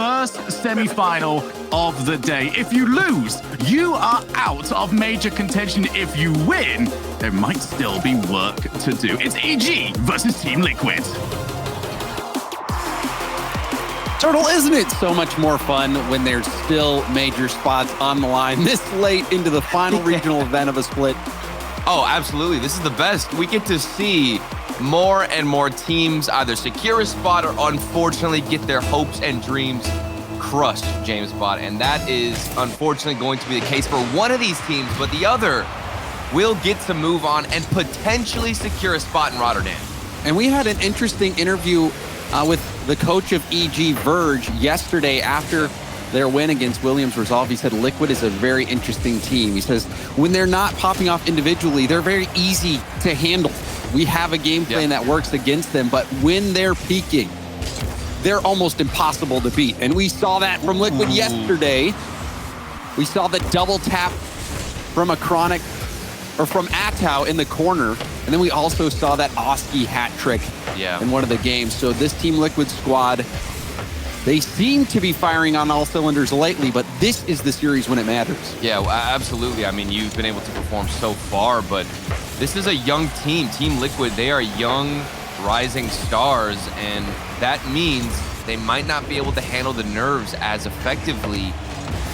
first semi-final of the day. If you lose, you are out of major contention. If you win, there might still be work to do. It's EG versus Team Liquid. Turtle, isn't it so much more fun when there's still major spots on the line this late into the final regional event of a split? Oh, absolutely. This is the best. We get to see more and more teams either secure a spot or unfortunately get their hopes and dreams crushed, James Bott. And that is unfortunately going to be the case for one of these teams, but the other will get to move on and potentially secure a spot in Rotterdam. And we had an interesting interview with the coach of EG, Verge, yesterday after their win against Williams Resolve. He said Liquid is a very interesting team. He says when they're not popping off individually, they're very easy to handle. We have a game plan that works against them, but when they're peaking, they're almost impossible to beat. And we saw that from Liquid yesterday. We saw the double tap from a Chronic, or from Atau in the corner. And then we also saw that Oski hat trick in one of the games. So this Team Liquid squad, they seem to be firing on all cylinders lately, but this is the series when it matters. Yeah, absolutely. I mean, you've been able to perform so far, but this is a young team. Team Liquid, they are young, rising stars, and that means they might not be able to handle the nerves as effectively.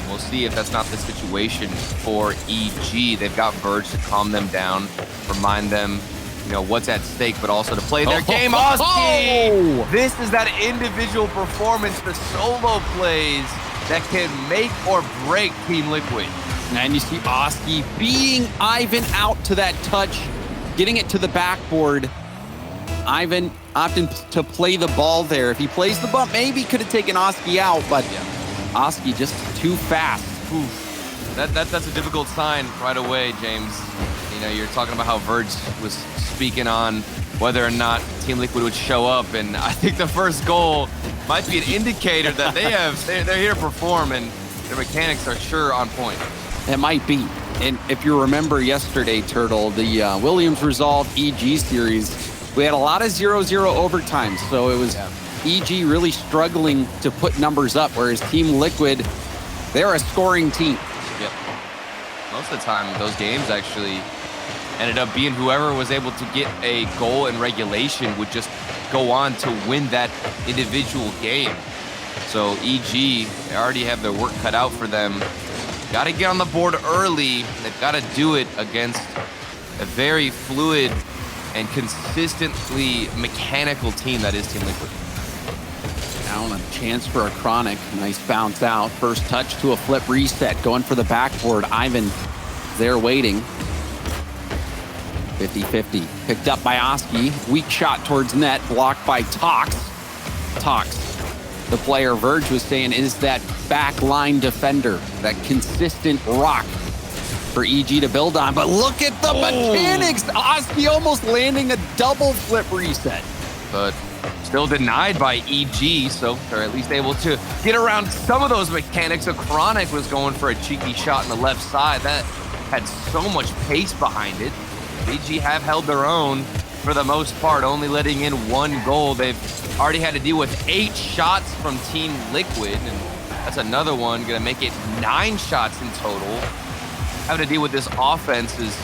We'll see if that's not the situation for EG. They've got Verge to calm them down, remind them, you know, what's at stake, but also to play their game. Oski! This is that individual performance, the solo plays that can make or break Team Liquid. And you see Oski beating Ivan out to that touch, getting it to the backboard. Ivan opting to play the ball there. If he plays the bump, maybe could have taken Oski out, but Oski just too fast. Oof. That's a difficult sign right away, James. You know, you're talking about how Verge was speaking on whether or not Team Liquid would show up, and I think the first goal might be an indicator that they're here to perform, and their mechanics are sure on point. It might be. And if you remember yesterday, Turtle, the Williams Resolve EG series, we had a lot of 0-0 overtime, so it was EG really struggling to put numbers up, whereas Team Liquid, they're a scoring team. Yep. Most of the time, those games actually ended up being whoever was able to get a goal in regulation would just go on to win that individual game. So EG, they already have their work cut out for them. Got to get on the board early. They've got to do it against a very fluid and consistently mechanical team that is Team Liquid. Now a chance for a Chronic. Nice bounce out. First touch to a flip reset. Going for the backboard. Ivan there waiting. 50-50. Picked up by Oski. Weak shot towards net. Blocked by Tox. Tox, the player Verge was saying, is that back line defender. That consistent rock for EG to build on. But look at the mechanics. Oski almost landing a double flip reset. But still denied by EG, so they're at least able to get around some of those mechanics. A Chronic was going for a cheeky shot on the left side. That had so much pace behind it. EG have held their own for the most part, only letting in one goal. They've already had to deal with 8 shots from Team Liquid, and that's another one, gonna make it 9 shots in total. Having to deal with this offense has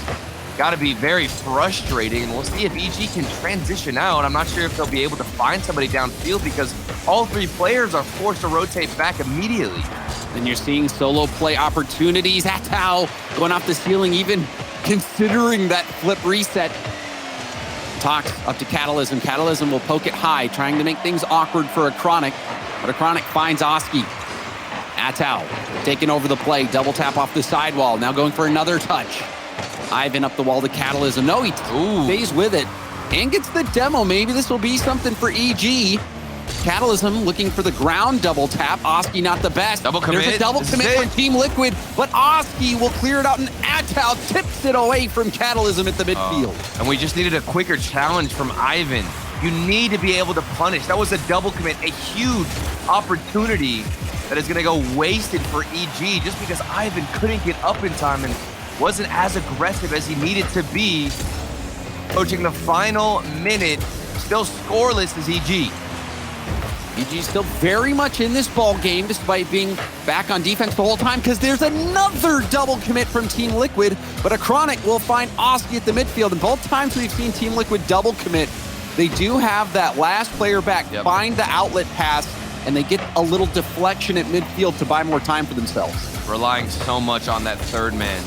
gotta be very frustrating, and we'll see if EG can transition out. I'm not sure if they'll be able to find somebody downfield because all 3 players are forced to rotate back immediately. And you're seeing solo play opportunities. Atau going off the ceiling, even considering that flip reset. Tox up to Catalysm. Catalysm will poke it high, trying to make things awkward for a Chronic, but a Chronic finds Oski. Atau taking over the play, double tap off the sidewall, now going for another touch. Ivan up the wall to Catalysm. No, he stays with it and gets the demo. Maybe this will be something for EG. Catalysm looking for the ground double tap. Oski not the best. Double commit. There's a double commit for Team Liquid, but Oski will clear it out, and Atau tips it away from Catalysm at the midfield. And we just needed a quicker challenge from Ivan. You need to be able to punish. That was a double commit, a huge opportunity that is going to go wasted for EG just because Ivan couldn't get up in time and wasn't as aggressive as he needed to be. Approaching the final minute, still scoreless is EG. EG's still very much in this ball game despite being back on defense the whole time because there's another double commit from Team Liquid, but Acronic will find Oski at the midfield, and both times we've seen Team Liquid double commit, they do have that last player back, find the outlet pass, and they get a little deflection at midfield to buy more time for themselves. Relying so much on that third man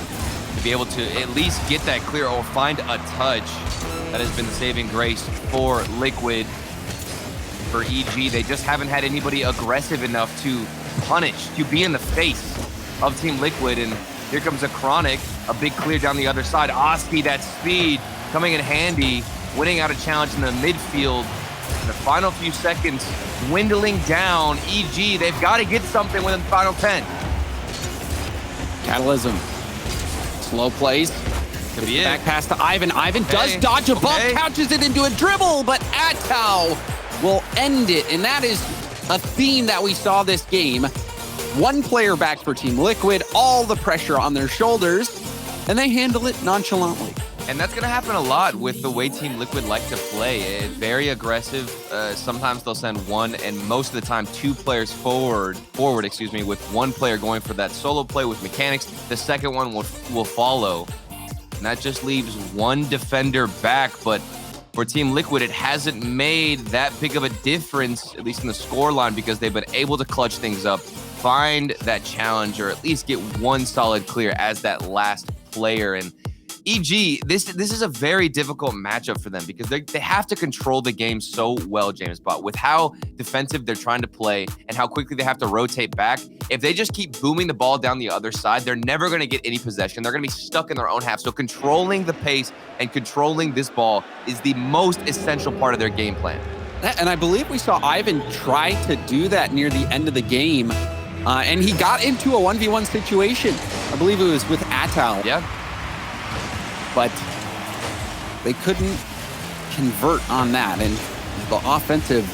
to be able to at least get that clear or find a touch. That has been the saving grace for Liquid. For EG, they just haven't had anybody aggressive enough to punish, to be in the face of Team Liquid. And here comes Acronic, a big clear down the other side. Oski, that speed coming in handy, winning out a challenge in the midfield. In the final few seconds, dwindling down. EG, they've got to get something within the final 10. Catalysm, slow plays. Could be it. Back pass to Ivan. Ivan does dodge a bump, couches it into a dribble, but Atau will end it. And that is a theme that we saw this game. One player back for Team Liquid, all the pressure on their shoulders, and they handle it nonchalantly. And that's going to happen a lot with the way Team Liquid like to play. Very aggressive. Sometimes they'll send one, and most of the time, two players forward, with one player going for that solo play with mechanics. The second one will follow. And that just leaves one defender back. But for Team Liquid, it hasn't made that big of a difference, at least in the scoreline, because they've been able to clutch things up, find that challenge, or at least get one solid clear as that last player. And EG, this is a very difficult matchup for them because they have to control the game so well, James Bott, with how defensive they're trying to play and how quickly they have to rotate back. If they just keep booming the ball down the other side, they're never going to get any possession. They're going to be stuck in their own half. So controlling the pace and controlling this ball is the most essential part of their game plan. And I believe we saw Ivan try to do that near the end of the game. And he got into a 1v1 situation. I believe it was with Atau. Yeah. But they couldn't convert on that. And the offensive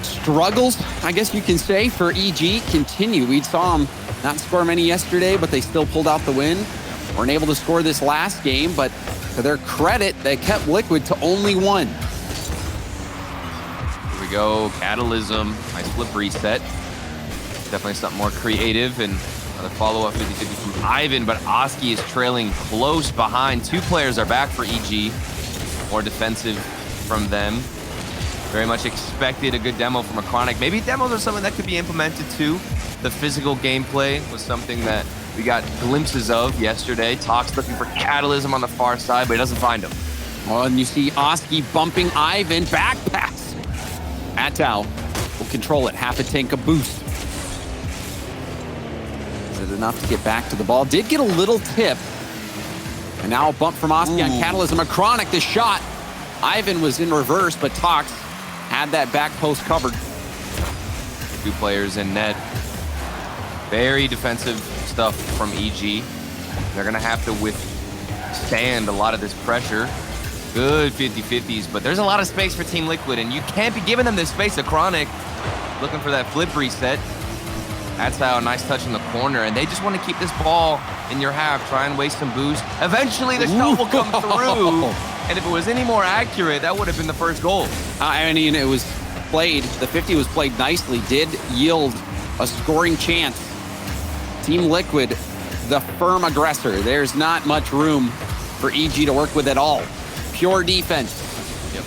struggles, I guess you can say, for EG continue. We saw them not score many yesterday, but they still pulled out the win. Weren't able to score this last game, but to their credit, they kept Liquid to only one. Here we go, Catalysm, nice flip reset. Definitely something more creative, and another follow-up 50-50 from Ivan, but Oski is trailing close behind. Two players are back for EG. More defensive from them. Very much expected a good demo from Acronic. Maybe demos are something that could be implemented too. The physical gameplay was something that we got glimpses of yesterday. Tox looking for Catalysm on the far side, but he doesn't find him. Well, and you see Oski bumping Ivan. Back pass. Atau will control it. Half a tank of boost. Is it enough to get back to the ball? Did get a little tip. And now a bump from Oski on Catalysm. Acronic, the shot. Ivan was in reverse, but Tox had that back post covered. Two players in net. Very defensive stuff from EG. They're going to have to withstand a lot of this pressure. Good 50-50s, but there's a lot of space for Team Liquid, and you can't be giving them this space. Acronic looking for that flip reset. That's how a nice touch in the corner, and they just want to keep this ball in your half, try and waste some boost. Eventually, the shot will come through, and if it was any more accurate, that would have been the first goal. I mean, it was played, the 50 was played nicely, did yield a scoring chance. Team Liquid, the firm aggressor. There's not much room for EG to work with at all. Pure defense. Yep.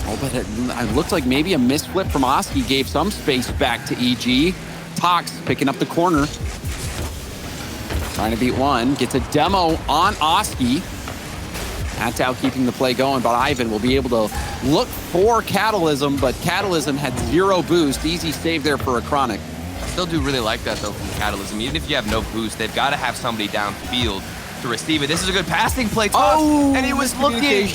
Oh, but it looked like maybe a misflip from Oski gave some space back to EG. Tox picking up the corner. Trying to beat one. Gets a demo on Oski. Atau keeping the play going, but Ivan will be able to look for Catalysm, but Catalysm had zero boost. Easy save there for Acronic. I still do really like that, though, from Catalysm. Even if you have no boost, they've got to have somebody downfield to receive it. This is a good passing play, Tox, and he was looking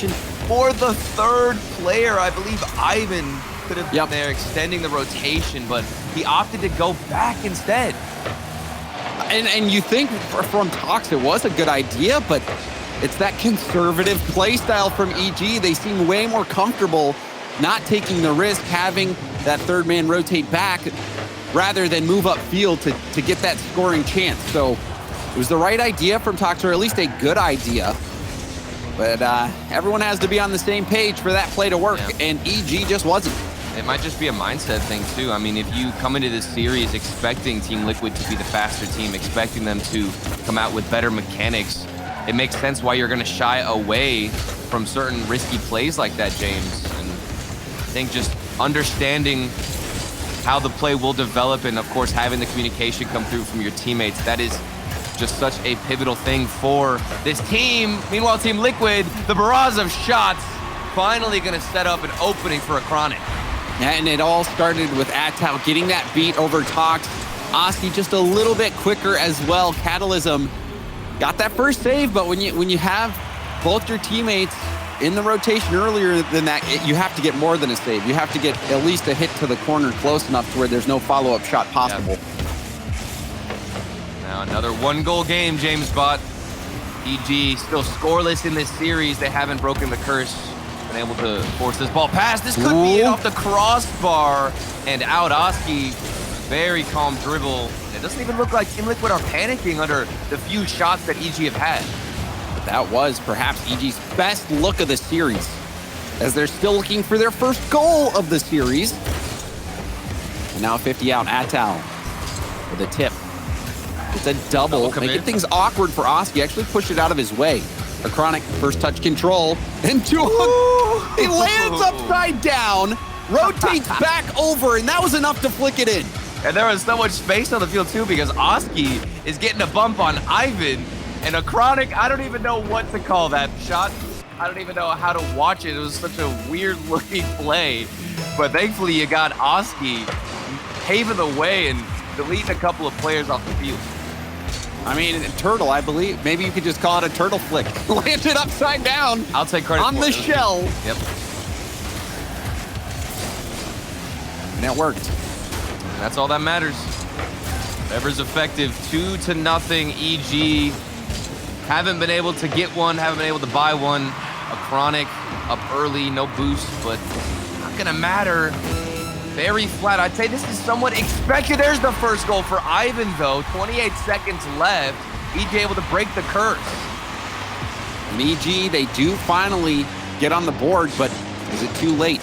for the third player. I believe Ivan could have been there extending the rotation, but he opted to go back instead. And you think from Tox it was a good idea, but it's that conservative play style from EG. They seem way more comfortable not taking the risk, having that third man rotate back rather than move upfield to get that scoring chance. So it was the right idea from Tox, or at least a good idea. But everyone has to be on the same page for that play to work, and EG just wasn't. it might just be a mindset thing too. I mean, if you come into this series expecting Team Liquid to be the faster team, expecting them to come out with better mechanics, it makes sense why you're going to shy away from certain risky plays like that, James. And I think just understanding how the play will develop and, of course, having the communication come through from your teammates, that is just such a pivotal thing for this team. Meanwhile, Team Liquid, the barrage of shots, finally going to set up an opening for a Chronic. And it all started with Atau getting that beat over Tox. Oski just a little bit quicker as well. Catalysm got that first save, but when you have both your teammates in the rotation earlier than that, you have to get more than a save. You have to get at least a hit to the corner close enough to where there's no follow-up shot possible. Yep. Now another one-goal game, James Bott. EG still scoreless in this series. They haven't broken the curse. Been able to force this ball past. This could be it off the crossbar and out. Oski, very calm dribble. It doesn't even look like Team Liquid are panicking under the few shots that EG have had. But that was perhaps EG's best look of the series, as they're still looking for their first goal of the series. And now 50 out, Atau with a tip. It's a double, making things awkward for Oski. Actually pushed it out of his way. A Chronic first touch control into he lands upside down, rotates back over, and that was enough to flick it in. And there was so much space on the field too, because Oski is getting a bump on Ivan, and a Chronic, I don't even know what to call that shot. I don't even know how to watch it. It was such a weird looking play, but thankfully you got Oski paving the way and deleting a couple of players off the field. I mean, turtle, I believe. Maybe you could just call it a turtle flick. Landed upside down. I'll take credit on the shell. Yep. And it worked. And that's all that matters. Whatever's effective. 2-0 EG. Haven't been able to get one. Haven't been able to buy one. A Chronic up early. No boost, but not going to matter. Very flat. I'd say this is somewhat expected. There's the first goal for Ivan, though. 28 seconds left. EG able to break the curse. And EG, they do finally get on the board, but is it too late?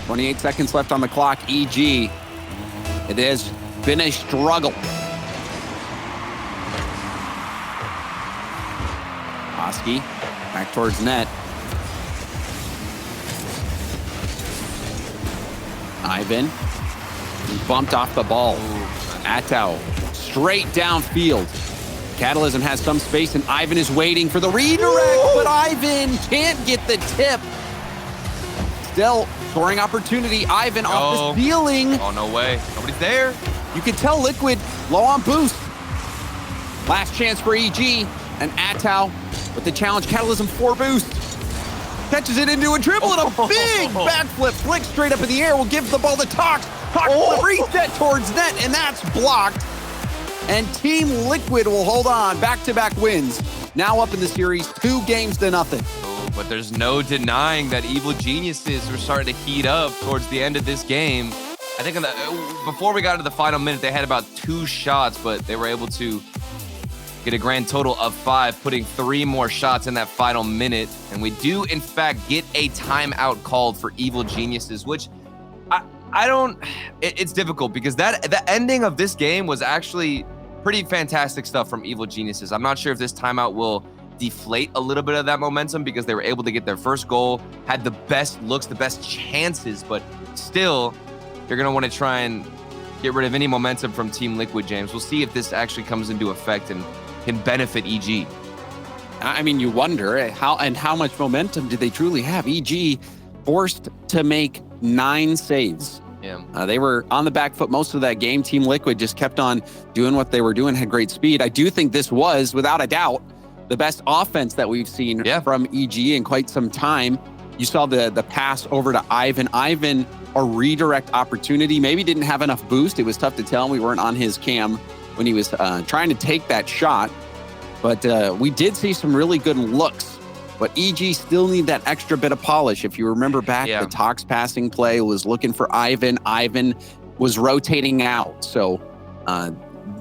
28 seconds left on the clock. EG, it has been a struggle. Oski back towards net. Ivan, he bumped off the ball. Atau, straight downfield. Catalysm has some space, and Ivan is waiting for the redirect, but Ivan can't get the tip. Still, scoring opportunity. Ivan off the ceiling. Oh, no way. Nobody's there. You can tell Liquid low on boost. Last chance for EG, and Atau with the challenge. Catalysm 4 boost. Catches it into a dribble and a big backflip flick straight up in the air. Will give the ball to Tox. Tox will reset towards net, and that's blocked. And Team Liquid will hold on. Back-to-back wins. Now up in the series, 2-0. Oh, but there's no denying that Evil Geniuses were starting to heat up towards the end of this game. I think before we got to the final minute, they had about 2 shots, but they were able to get a grand total of 5, putting 3 more shots in that final minute. And we do, in fact, get a timeout called for Evil Geniuses, which it's difficult because the ending of this game was actually pretty fantastic stuff from Evil Geniuses. I'm not sure if this timeout will deflate a little bit of that momentum because they were able to get their first goal, had the best looks, the best chances, but still, you're going to want to try and get rid of any momentum from Team Liquid, James. We'll see if this actually comes into effect and can benefit EG. I mean, you wonder how much momentum did they truly have? EG forced to make 9 saves. Yeah. They were on the back foot most of that game. Team Liquid just kept on doing what they were doing, had great speed. I do think this was, without a doubt, the best offense that we've seen from EG in quite some time. You saw the pass over to Ivan. Ivan, a redirect opportunity, maybe didn't have enough boost. It was tough to tell. We weren't on his cam when he was trying to take that shot. But we did see some really good looks. But EG still need that extra bit of polish. If you remember back, the Tox passing play was looking for Ivan. Ivan was rotating out. So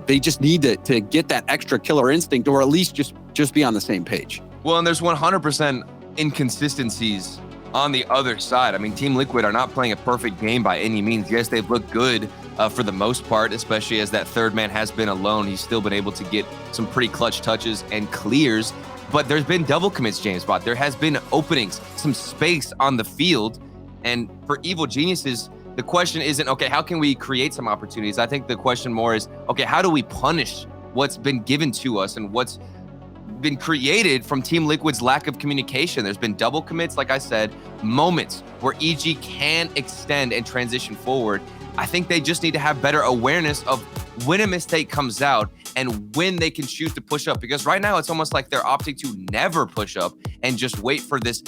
they just need to get that extra killer instinct, or at least just be on the same page. Well, and there's 100% inconsistencies on the other side. I mean, Team Liquid are not playing a perfect game by any means. Yes, they've looked good for the most part, especially as that third man has been alone. He's still been able to get some pretty clutch touches and clears, but there's been double commits, James Bott. There has been openings, some space on the field. And for Evil Geniuses, the question isn't, okay, how can we create some opportunities? I think the question more is, okay, how do we punish what's been given to us and what's been created from Team Liquid's lack of communication? There's been double commits, like I said, moments where EG can extend and transition forward. I think they just need to have better awareness of when a mistake comes out and when they can choose to push up, because right now it's almost like they're opting to never push up and just wait for this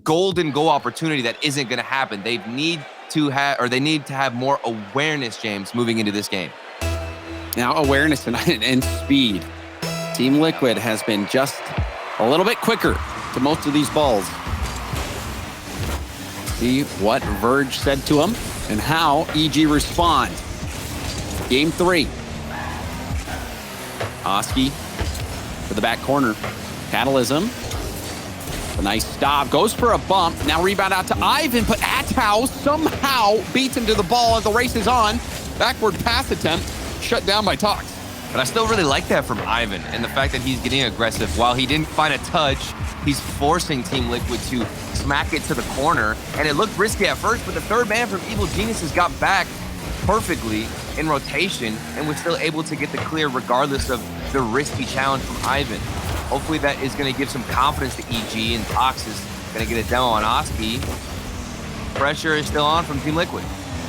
golden goal opportunity that isn't going to happen. They need to have more awareness, James, moving into this game. Now, awareness and speed. Team Liquid has been just a little bit quicker to most of these balls. See what Verge said to him and how EG respond. Game 3. Oski for the back corner. Catalysm. A nice stop. Goes for a bump. Now rebound out to Ivan, but Atau somehow beats him to the ball as the race is on. Backward pass attempt. Shut down by Tox. But I still really like that from Ivan, and the fact that he's getting aggressive. While he didn't find a touch, he's forcing Team Liquid to smack it to the corner. And it looked risky at first, but the third man from Evil Geniuses got back perfectly in rotation and was still able to get the clear regardless of the risky challenge from Ivan. Hopefully that is going to give some confidence to EG, and Tox is going to get a demo on Oski. Pressure is still on from Team Liquid.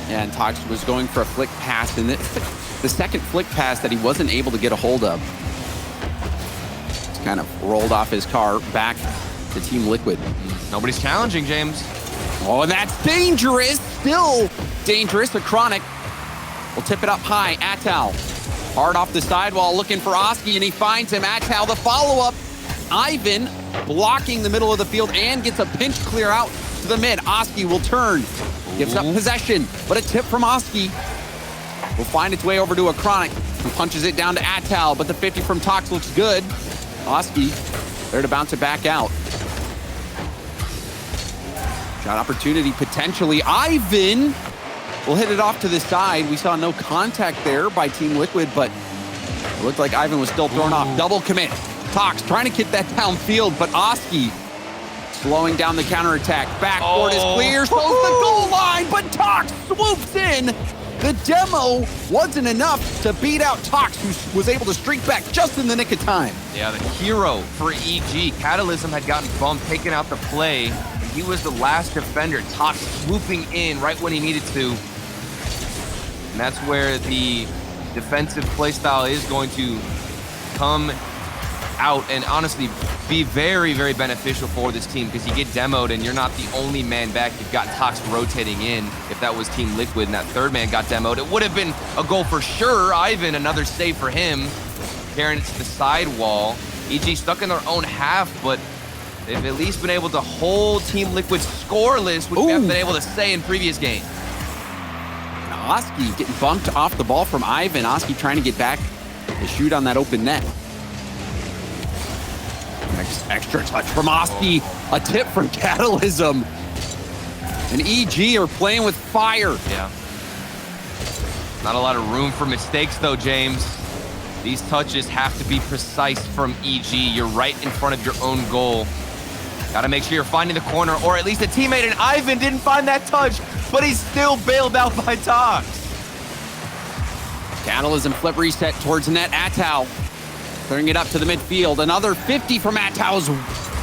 Yeah, and Tox was going for a flick pass, and the second flick pass that he wasn't able to get a hold of. Just kind of rolled off his car back to Team Liquid. Nobody's challenging, James. Oh, and that's dangerous. Still dangerous. A Chronic will tip it up high. Atau hard off the sidewall looking for Oski, and he finds him. Atau the follow-up. Ivan blocking the middle of the field and gets a pinch clear out to the mid. Oski will turn. Gives up possession, but a tip from Oski will find its way over to a Chronic, who punches it down to Atau, but the 50 from Tox looks good. Oski there to bounce it back out. Shot opportunity potentially. Ivan will hit it off to the side. We saw no contact there by Team Liquid, but it looked like Ivan was still thrown off. Double commit. Tox trying to get that downfield, but Oski slowing down the counterattack. Backboard is clear, slows the goal line, but Tox swoops in. The demo wasn't enough to beat out Tox, who was able to streak back just in the nick of time. Yeah, the hero for EG. Catalysm had gotten bumped, taken out the play, and he was the last defender. Tox swooping in right when he needed to. And that's where the defensive play style is going to come out and honestly be very, very beneficial for this team, because you get demoed and you're not the only man back. You've got Tox rotating in. If that was Team Liquid and that third man got demoed, it would have been a goal for sure. Ivan, another save for him, carrying it to the sidewall. EG stuck in their own half, but they've at least been able to hold Team Liquid scoreless, which we haven't been able to say in previous games. Oski getting bumped off the ball from Ivan. Oski trying to get back to shoot on that open net. Extra touch from Oski. A tip from Catalysm. And EG are playing with fire. Yeah. Not a lot of room for mistakes, though, James. These touches have to be precise from EG. You're right in front of your own goal. Got to make sure you're finding the corner, or at least a teammate. And Ivan didn't find that touch, but he's still bailed out by Tox. Catalysm flip reset towards net. Atau clearing it up to the midfield. Another 50 from Atau.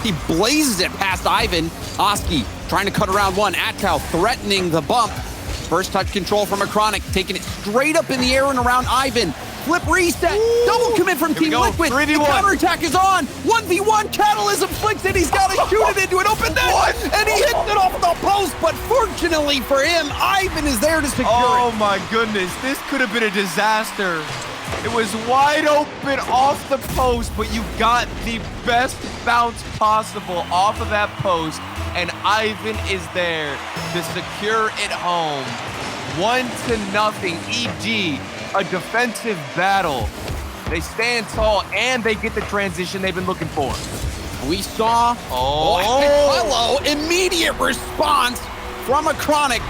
He blazes it past Ivan. Oski trying to cut around one. Atau threatening the bump. First touch control from a Chronic, taking it straight up in the air and around Ivan. Flip reset. Ooh. Double commit from Team Liquid. 3v1. The counterattack is on. 1v1. Catalysm flicks it. He's got to shoot it into an open net. And he hits it off the post. But fortunately for him, Ivan is there to secure it. Oh my goodness. This could have been a disaster. It was wide open off the post, but you got the best bounce possible off of that post, and Ivan is there to secure it home. 1-0 EG, a defensive battle. They stand tall, and they get the transition they've been looking for. We saw hello, immediate response from a Chronic,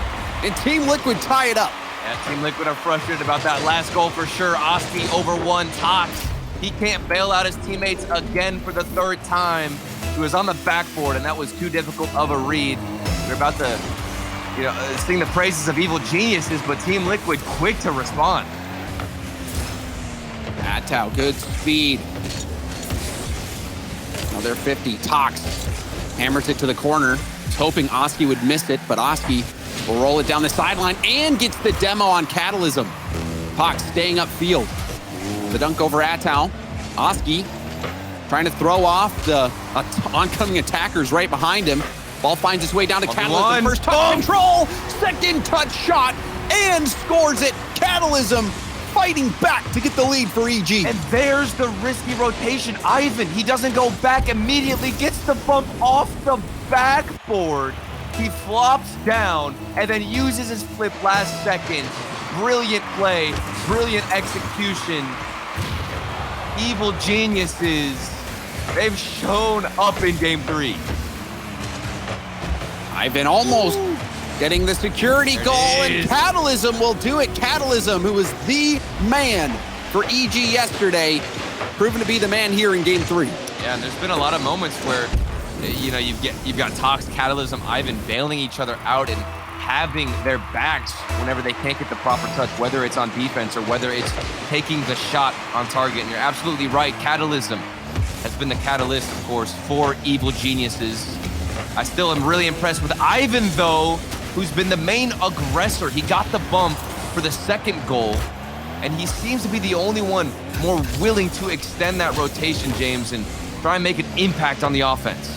and Team Liquid tie it up. Yeah, Team Liquid are frustrated about that last goal for sure. Oski over one Tox. He can't bail out his teammates again for the third time. He was on the backboard, and that was too difficult of a read. They're about to, sing the praises of Evil Geniuses, but Team Liquid quick to respond. Atau, good speed. Another 50. Tox hammers it to the corner. Was hoping Oski would miss it, but Oski will roll it down the sideline and gets the demo on Catalysm. Tox staying upfield. The dunk over Atau. Oski trying to throw off the oncoming attackers right behind him. Ball finds its way down to Catalysm. First touch control, second touch shot, and scores it. Catalysm fighting back to get the lead for EG. And there's the risky rotation. Ivan, he doesn't go back immediately, gets the bump off the backboard. He flops down and then uses his flip last second. Brilliant play, brilliant execution. Evil Geniuses, they've shown up in game 3. Ivan almost getting the security goal, and Catalysm will do it. Catalysm, who was the man for EG yesterday, proven to be the man here in game 3. Yeah, and there's been a lot of moments where, you've got Tox, Catalysm, Ivan bailing each other out and having their backs whenever they can't get the proper touch, whether it's on defense or whether it's taking the shot on target. And you're absolutely right. Catalysm has been the catalyst, of course, for Evil Geniuses. I still am really impressed with Ivan, though, who's been the main aggressor. He got the bump for the second goal, and he seems to be the only one more willing to extend that rotation, James, and try and make an impact on the offense.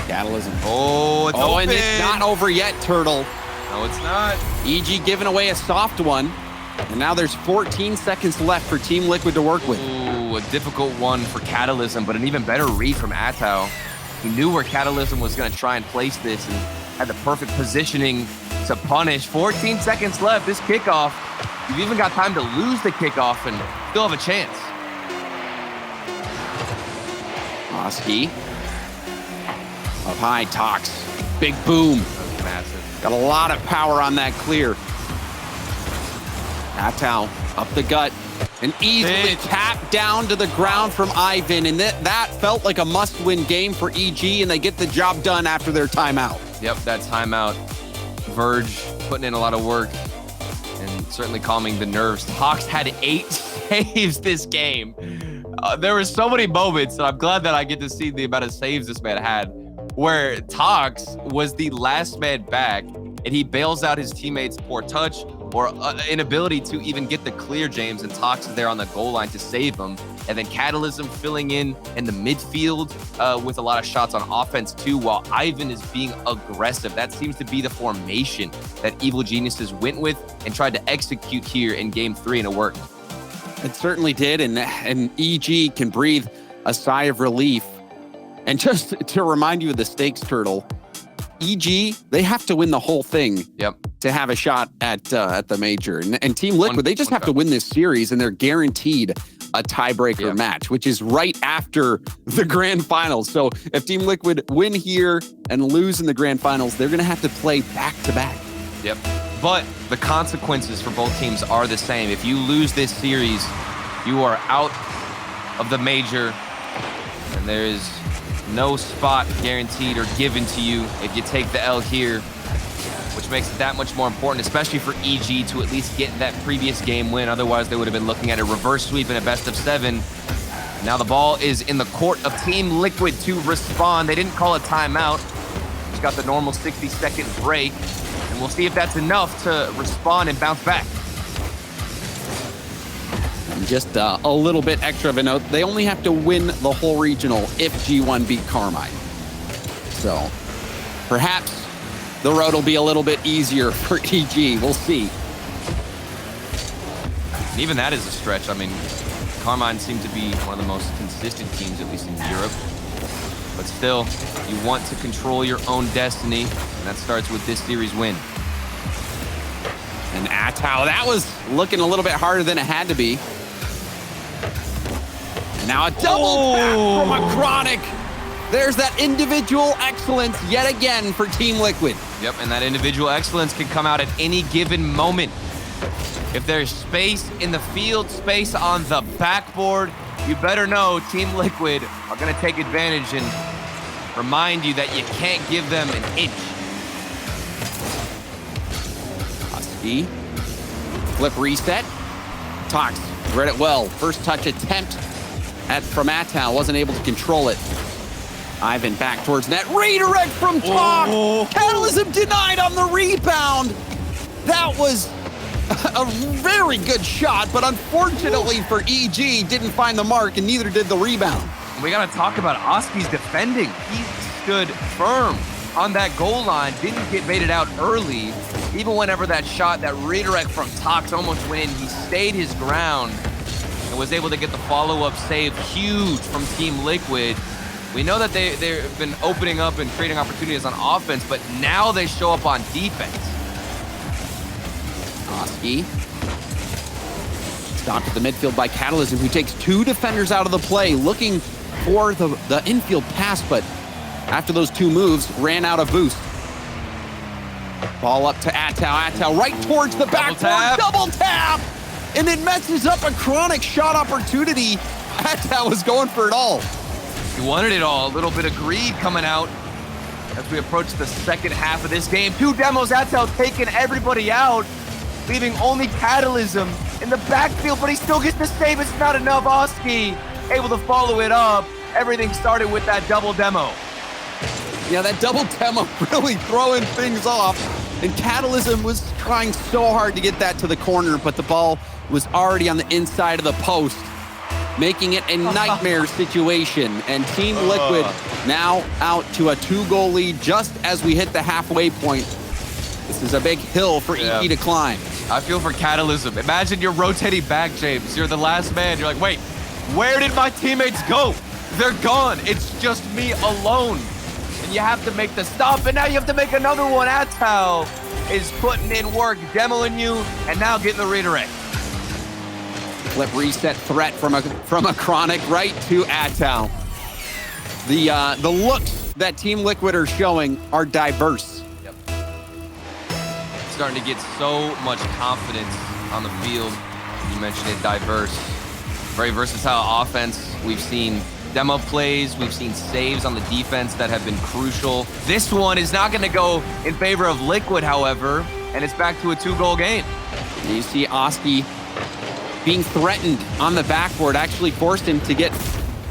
Catalysm. Oh, it's open. And it's not over yet, Turtle. No, it's not. EG giving away a soft one, and now there's 14 seconds left for Team Liquid to work with. Ooh, a difficult one for Catalysm, but an even better read from Atau. He knew where Catalysm was going to try and place this and had the perfect positioning to punish. 14 seconds left. This kickoff, you've even got time to lose the kickoff and still have a chance. Oski. Up high, Tox. Big boom. Massive. Got a lot of power on that clear. Atau up the gut. And easily tapped down to the ground from Ivan. And that felt like a must-win game for EG, and they get the job done after their timeout. Yep, that timeout. Verge putting in a lot of work and certainly calming the nerves. Tox had 8 saves this game. There were so many moments, and I'm glad that I get to see the amount of saves this man had, where Tox was the last man back, and he bails out his teammates' poor touch or inability to even get the clear, James, and Tox is there on the goal line to save him. And then Catalysm filling in the midfield with a lot of shots on offense too, while Ivan is being aggressive. That seems to be the formation that Evil Geniuses went with and tried to execute here in game 3, and it worked. It certainly did, and EG can breathe a sigh of relief. And just to remind you of the stakes, Turtle, EG, they have to win the whole thing to have a shot at the major. And Team Liquid, they just have to win this series, and they're guaranteed a tiebreaker match, which is right after the grand finals. So if Team Liquid win here and lose in the grand finals, they're going to have to play back-to-back. Yep. But the consequences for both teams are the same. If you lose this series, you are out of the major, and there is no spot guaranteed or given to you if you take the L here, which makes it that much more important, especially for EG to at least get that previous game win. Otherwise, they would have been looking at a reverse sweep in a best-of-7. Now the ball is in the court of Team Liquid to respond. They didn't call a timeout. Just got the normal 60-second break. And we'll see if that's enough to respond and bounce back. And just a little bit extra of a note, they only have to win the whole regional if G1 beat Carmine. So perhaps the road will be a little bit easier for EG. We'll see. And even that is a stretch. I mean, Carmine seemed to be one of the most consistent teams, at least in Europe. But still, you want to control your own destiny, and that starts with this series win. And Atau, that was looking a little bit harder than it had to be. And Now a double tap from a Chronic. There's that individual excellence yet again for Team Liquid. Yep, and that individual excellence can come out at any given moment. If there's space in the field, space on the backboard, you better know Team Liquid are going to take advantage and remind you that you can't give them an inch. Husky. Flip reset. Tox read it well. First touch attempt from Atal. Wasn't able to control it. Ivan back towards net. Redirect from Tox. Catalysm denied on the rebound. That was a very good shot, but unfortunately for EG, didn't find the mark, and neither did the rebound. We got to talk about Oski's defending. He stood firm on that goal line, didn't get baited out early. Even whenever that shot, that redirect from Tox almost went in, he stayed his ground and was able to get the follow-up save. Huge from Team Liquid. We know that they've been opening up and creating opportunities on offense, but now they show up on defense. Oski. Stopped at the midfield by Catalysm, who takes two defenders out of the play, looking for the infield pass, but after those two moves, ran out of boost. Ball up to Atal. Atal right towards the backboard. Double tap! And it messes up a Chronic shot opportunity. Atal was going for it all. He wanted it all. A little bit of greed coming out as we approach the second half of this game. Two demos, Atal taking everybody out, leaving only Catalysm in the backfield, but he still gets the save. It's not enough. Oski able to follow it up. Everything started with that double demo. Yeah, that double demo really throwing things off. And Catalysm was trying so hard to get that to the corner, but the ball was already on the inside of the post, making it a nightmare situation. And Team Liquid now out to a 2-goal lead just as we hit the halfway point. This is a big hill for EG to climb. I feel for Catalysm. Imagine you're rotating back, James. You're the last man. You're like, wait, where did my teammates go? They're gone. It's just me alone. And you have to make the stop, and now you have to make another one. Atal is putting in work, demoing you, and now getting the redirect. Flip reset threat from a Chronic right to Atal. The looks that Team Liquid are showing are diverse. Yep. Starting to get so much confidence on the field. You mentioned it, diverse. Very versatile offense. We've seen demo plays, we've seen saves on the defense that have been crucial. This one is not going to go in favor of Liquid, however, and it's back to a 2-goal game. And you see Oski being threatened on the backboard, actually forced him to get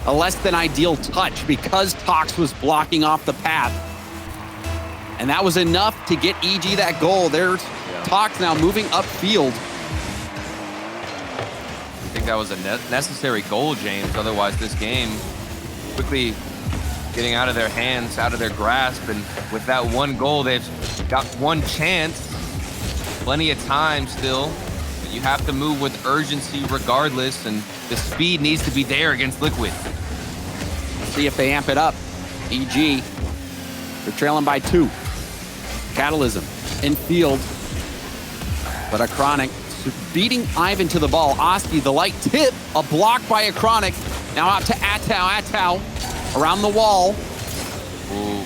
a less than ideal touch because Tox was blocking off the path. And that was enough to get EG that goal. There's Tox now moving upfield. I think that was a necessary goal, James. Otherwise, this game quickly getting out of their hands, out of their grasp. And with that one goal, they've got one chance. Plenty of time still. But you have to move with urgency regardless. And the speed needs to be there against Liquid. See if they amp it up. EG, they're trailing by 2. Catalysm in field. But a Chronic beating Ivan to the ball. Oski, the light tip, a block by a Chronic. Now out to Atal. Atal around the wall. Ooh.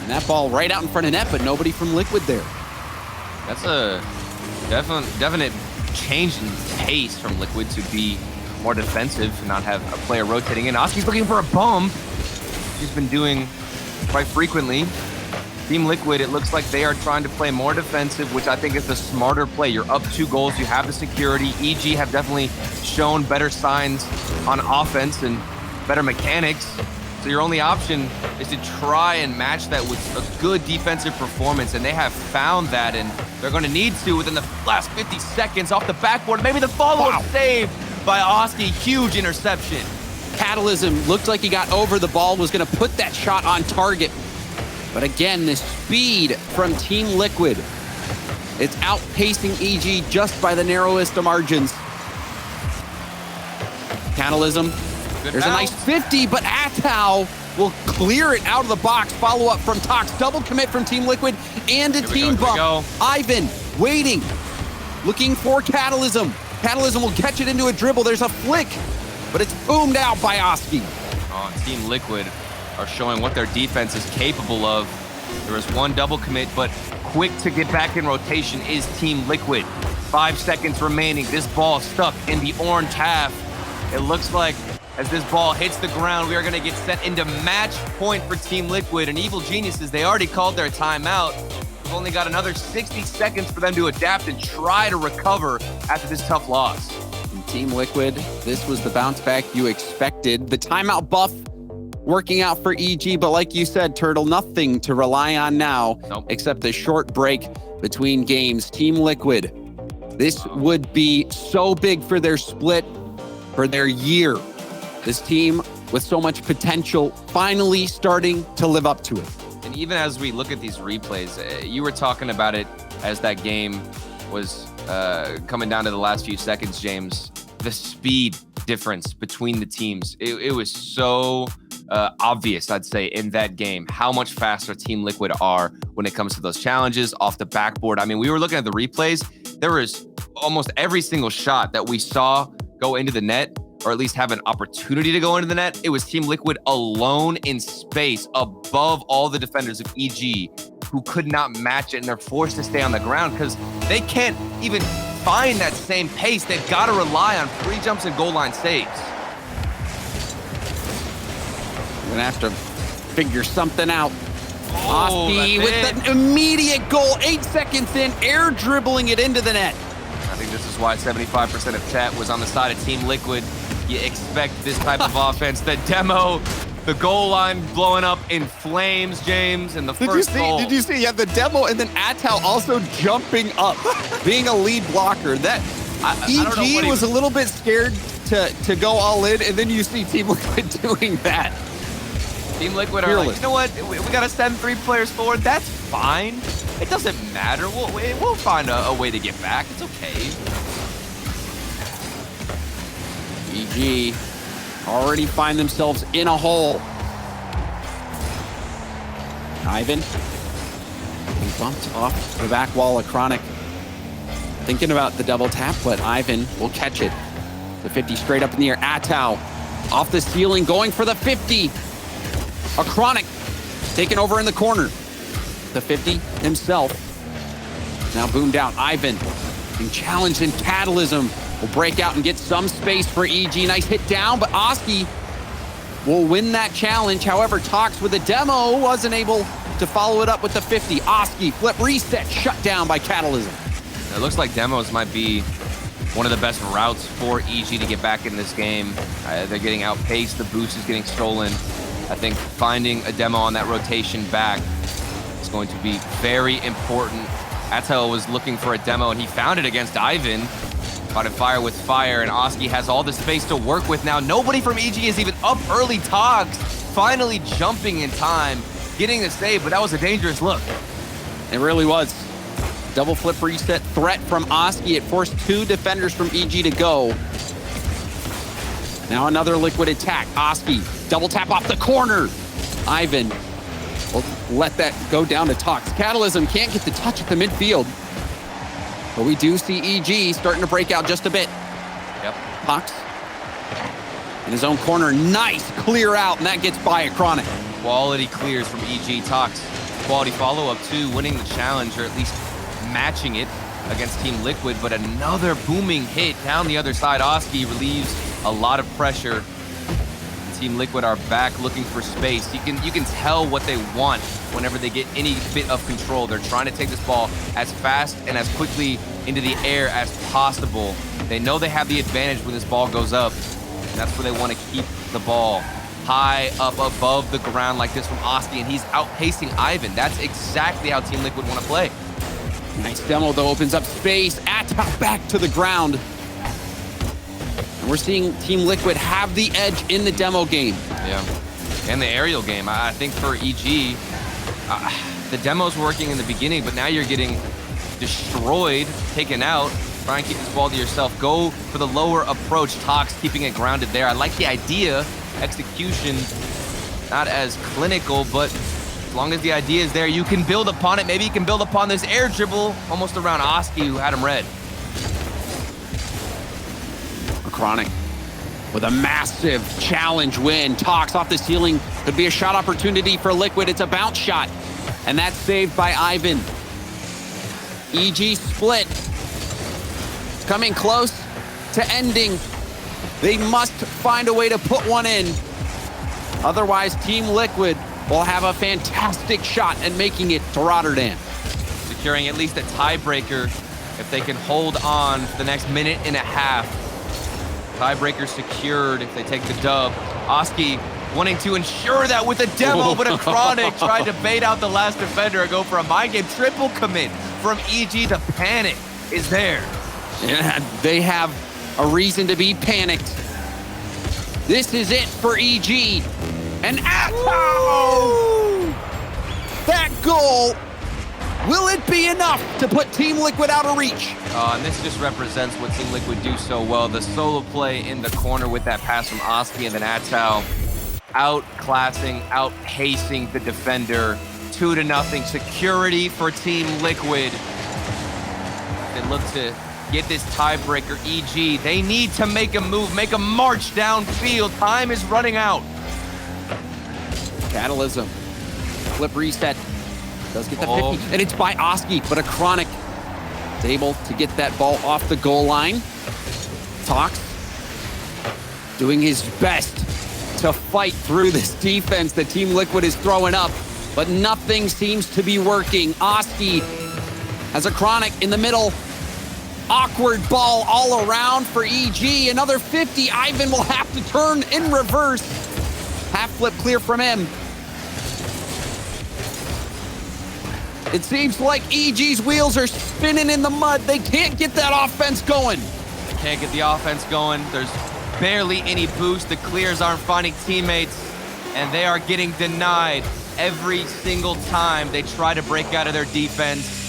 And that ball right out in front of net, but nobody from Liquid there. That's a definite change in pace from Liquid to be more defensive and not have a player rotating in. Oski's looking for a bump. He's been doing quite frequently. Team Liquid, it looks like they are trying to play more defensive, which I think is the smarter play. You're up 2 goals, you have the security. EG have definitely shown better signs on offense and better mechanics. So your only option is to try and match that with a good defensive performance, and they have found that, and they're going to need to within the last 50 seconds off the backboard. Maybe the follow-up save by Oski, huge interception. Catalysm looked like he got over the ball, was going to put that shot on target. But again, the speed from Team Liquid, it's outpacing EG just by the narrowest of margins. Catalysm, there's a nice 50, but Atal will clear it out of the box. Follow up from Tox, double commit from Team Liquid, and a team bump. Ivan waiting, looking for Catalysm. Catalysm will catch it into a dribble. There's a flick but it's boomed out by Oski. Team Liquid are showing what their defense is capable of. There is one double commit, but quick to get back in rotation is Team Liquid. 5 seconds remaining. This ball stuck in the orange half. It looks like as this ball hits the ground, we are going to get set into match point for Team Liquid. And Evil Geniuses, they already called their timeout. We've only got another 60 seconds for them to adapt and try to recover after this tough loss. And Team Liquid, this was the bounce back you expected. The timeout buff working out for EG, but like you said, Turtle, nothing to rely on now except the short break between games. Team Liquid, this would be so big for their split, for their year. This team with so much potential finally starting to live up to it. And even as we look at these replays, you were talking about it as that game was coming down to the last few seconds, James. The speed difference between the teams, it was so obvious, I'd say, in that game, how much faster Team Liquid are when it comes to those challenges off the backboard. I mean, we were looking at the replays. There was almost every single shot that we saw go into the net, or at least have an opportunity to go into the net. It was Team Liquid alone in space above all the defenders of EG who could not match it, and they're forced to stay on the ground because they can't even find that same pace. They've got to rely on free jumps and goal line saves. We're gonna have to figure something out. Oski with an immediate goal, 8 seconds in, air dribbling it into the net. I think this is why 75% of chat was on the side of Team Liquid. You expect this type of offense. The demo, the goal line blowing up in flames, James, and the first goal. Did you see? You have the demo and then Attal also jumping up, being a lead blocker. That EG was a little bit scared to go all in, and then you see Team Liquid doing that. Team Liquid are like, you know what? We got to send 3 players forward. That's fine. It doesn't matter. We'll find a way to get back. It's okay. EG already find themselves in a hole. Ivan he bumped off the back wall of Chronic. Thinking about the double tap, but Ivan will catch it. The 50 straight up in the air. Attal off the ceiling, going for the 50. A Chronic taken over in the corner. The 50 himself. Now boomed out. Ivan being challenged in Catalysm. Will break out and get some space for EG. Nice hit down, but Oski will win that challenge. However, Tox with a demo wasn't able to follow it up with the 50. Oski, flip, reset, shut down by Catalysm. It looks like demos might be one of the best routes for EG to get back in this game. They're getting outpaced. The boost is getting stolen. I think finding a demo on that rotation back is going to be very important. Attal was looking for a demo, and he found it against Ivan. Fighting fire with fire, and Oski has all the space to work with now. Nobody from EG is even up early. Togs finally jumping in time, getting the save, but that was a dangerous look. It really was. Double flip reset threat from Oski. It forced 2 defenders from EG to go. Now another Liquid attack. Oski, double tap off the corner. Ivan will let that go down to Tox. Catalysm can't get the touch at the midfield. But we do see EG starting to break out just a bit. Yep. Tox in his own corner. Nice clear out, and that gets by a Chronic. Quality clears from EG. Tox, quality follow-up too, winning the challenge, or at least matching it against Team Liquid. But another booming hit down the other side. Oski relieves a lot of pressure. Team Liquid are back looking for space. You can tell what they want whenever they get any bit of control. They're trying to take this ball as fast and as quickly into the air as possible. They know they have the advantage when this ball goes up, and that's where they want to keep the ball high up above the ground like this from Oski, and he's outpacing Ivan. That's exactly how Team Liquid want to play. Nice demo, though, opens up space. Attal back to the ground. And we're seeing Team Liquid have the edge in the demo game. Yeah, and the aerial game. I think for EG, the demo's working in the beginning, but now you're getting destroyed, taken out. Try and keep this ball to yourself. Go for the lower approach. Tox keeping it grounded there. I like the idea. Execution, not as clinical, but as long as the idea is there, you can build upon it. Maybe you can build upon this air dribble almost around Oski, who had him red. Chronic with a massive challenge win. Talks off the ceiling. Could be a shot opportunity for Liquid. It's a bounce shot. And that's saved by Ivan. EG split. It's coming close to ending. They must find a way to put one in. Otherwise, Team Liquid will have a fantastic shot at making it to Rotterdam. Securing at least a tiebreaker if they can hold on for the next minute and a half. Tiebreaker secured if they take the dub. Oski wanting to ensure that with a demo, but a Chronic tried to bait out the last defender and go for a mind game. Triple commit from EG. The panic is there. Yeah, they have a reason to be panicked. This is it for EG. And that goal, will it be enough to put Team Liquid out of reach? And this just represents what Team Liquid do so well. The solo play in the corner with that pass from Oski and then Atau. Outclassing, outpacing the defender. 2-0 security for Team Liquid. They look to get this tiebreaker. EG, they need to make a move, make a march downfield. Time is running out. Catalysm. Flip reset. Does get the 50. And it's by Oski, but a Chronic is able to get that ball off the goal line. Talks. Doing his best to fight through this defense that Team Liquid is throwing up, but nothing seems to be working. Oski has a Chronic in the middle. Awkward ball all around for EG. Another 50. Ivan will have to turn in reverse. Half flip clear from him. It seems like EG's wheels are spinning in the mud. They can't get that offense going. Can't get the offense going. There's barely any boost. The clears aren't finding teammates, and they are getting denied every single time they try to break out of their defense.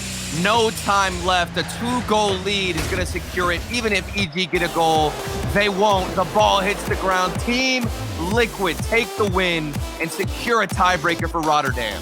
No time left. A 2-goal lead is going to secure it. Even if EG get a goal, they won't. The ball hits the ground. Team Liquid take the win and secure a tiebreaker for Rotterdam.